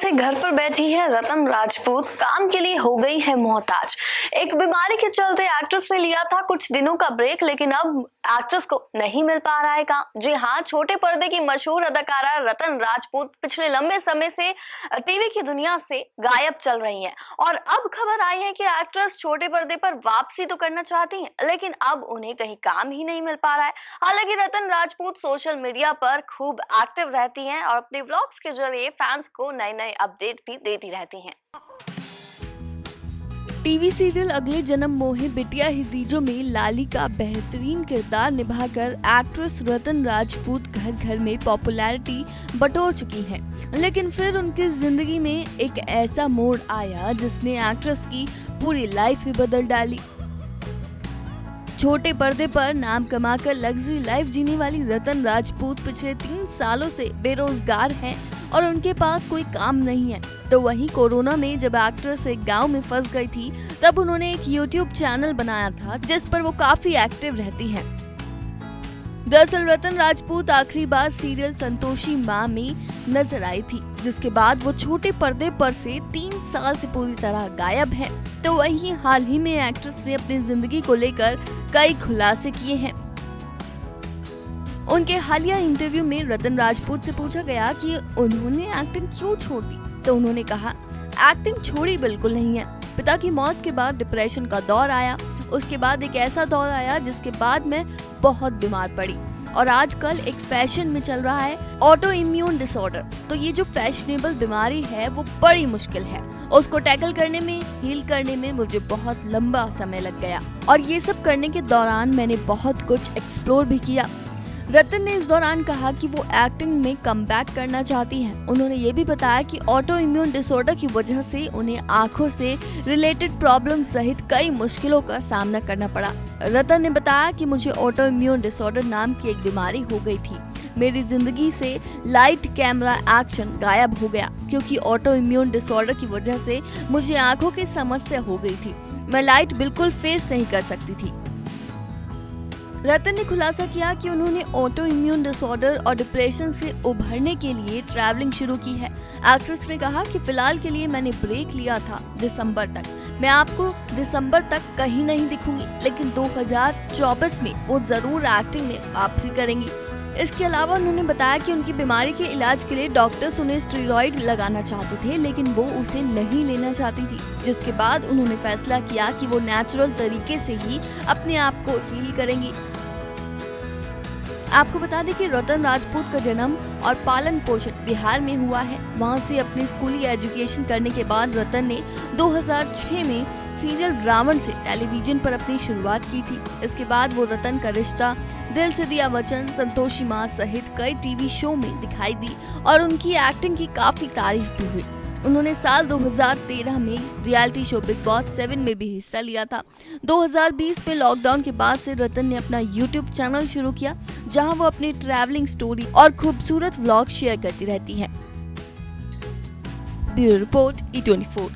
से घर पर बैठी है रतन राजपूत, काम के लिए हो गई है मोहताज। एक बीमारी के चलते एक्ट्रेस ने लिया था कुछ दिनों का ब्रेक, लेकिन अब एक्ट्रेस को नहीं मिल पा रहा है काम। जी हाँ, छोटे पर्दे की मशहूर अदाकारा रतन राजपूत पिछले लंबे समय से टीवी की दुनिया से गायब चल रही हैं और अब खबर आई है कि एक्ट्रेस छोटे पर्दे पर वापसी तो करना चाहती हैं, लेकिन अब उन्हें कहीं काम ही नहीं मिल पा रहा है। हालांकि रतन राजपूत सोशल मीडिया पर खूब एक्टिव रहती हैं और अपने व्लॉग्स के जरिए फैंस को नए नए अपडेट भी देती रहती हैं। टीवी सीरियल अगले जन्म मोहे बिटिया ही दीजो में लाली का बेहतरीन किरदार निभाकर एक्ट्रेस रतन राजपूत घर घर में पॉपुलैरिटी बटोर चुकी हैं। लेकिन फिर उनकी जिंदगी में एक ऐसा मोड़ आया जिसने एक्ट्रेस की पूरी लाइफ ही बदल डाली। छोटे पर्दे पर नाम कमाकर लग्जरी लाइफ जीने वाली रतन राजपूत पिछले 3 सालों से बेरोजगार हैं और उनके पास कोई काम नहीं है। तो वहीं कोरोना में जब एक्ट्रेस एक गांव में फंस गई थी, तब उन्होंने एक यूट्यूब चैनल बनाया था जिस पर वो काफी एक्टिव रहती हैं। दरअसल रतन राजपूत आखिरी बार सीरियल संतोषी माँ में नजर आई थी, जिसके बाद वो छोटे पर्दे पर से 3 साल से पूरी तरह गायब हैं। तो वहीं हाल ही में एक्ट्रेस ने अपनी जिंदगी को लेकर कई खुलासे किए हैं। उनके हालिया इंटरव्यू में रतन राजपूत से पूछा गया कि उन्होंने एक्टिंग क्यों छोड़ दी, तो उन्होंने कहा, एक्टिंग छोड़ी बिल्कुल नहीं है। पिता की मौत के बाद डिप्रेशन का दौर आया, उसके बाद एक ऐसा दौर आया जिसके बाद मैं बहुत बीमार पड़ी और आजकल एक फैशन में चल रहा है ऑटो इम्यून डिसऑर्डर। तो ये जो फैशनेबल बीमारी है वो बड़ी मुश्किल है, उसको टैकल करने में, हील करने में मुझे बहुत लंबा समय लग गया और ये सब करने के दौरान मैंने बहुत कुछ एक्सप्लोर भी किया। रतन ने इस दौरान कहा कि वो एक्टिंग में कमबैक करना चाहती हैं। उन्होंने ये भी बताया कि ऑटो इम्यून डिसऑर्डर की वजह से उन्हें आंखों से रिलेटेड प्रॉब्लम सहित कई मुश्किलों का सामना करना पड़ा। रतन ने बताया कि मुझे ऑटो इम्यून डिसऑर्डर नाम की एक बीमारी हो गई थी। मेरी जिंदगी से लाइट कैमरा एक्शन गायब हो गया क्योंकि ऑटो इम्यून डिसऑर्डर की वजह से मुझे आंखों की समस्या हो गई थी। मैं लाइट बिल्कुल फेस नहीं कर सकती थी। रतन ने खुलासा किया कि उन्होंने ऑटो इम्यून डिसऑर्डर और डिप्रेशन से उभरने के लिए ट्रैवलिंग शुरू की है। एक्ट्रेस ने कहा कि फिलहाल के लिए मैंने ब्रेक लिया था दिसंबर तक। मैं आपको दिसंबर तक कहीं नहीं दिखूंगी, लेकिन 2024 में वो जरूर एक्टिंग में वापसी करेंगी। इसके अलावा उन्होंने बताया कि उनकी बीमारी के इलाज के लिए डॉक्टर्स उन्हें स्टेरॉइड लगाना चाहते थे, लेकिन वो उसे नहीं लेना चाहती थी, जिसके बाद उन्होंने फैसला किया कि वो नेचुरल तरीके से ही अपने आप को हील करेंगी। आपको बता दें कि रतन राजपूत का जन्म और पालन पोषण बिहार में हुआ है। वहां से अपनी स्कूली एजुकेशन करने के बाद रतन ने 2006 में सीरियल रावण से टेलीविजन पर अपनी शुरुआत की थी। इसके बाद वो रतन का रिश्ता, दिल से दिया वचन, संतोषी माँ सहित कई टीवी शो में दिखाई दी और उनकी एक्टिंग की काफी तारीफ भी हुई। उन्होंने साल 2013 में रियलिटी शो बिग बॉस 7 में भी हिस्सा लिया था। 2020 में लॉकडाउन के बाद से रतन ने अपना यूट्यूब चैनल शुरू किया, जहां वो अपनी ट्रैवलिंग स्टोरी और खूबसूरत व्लॉग शेयर करती रहती हैं। Bureau report E24।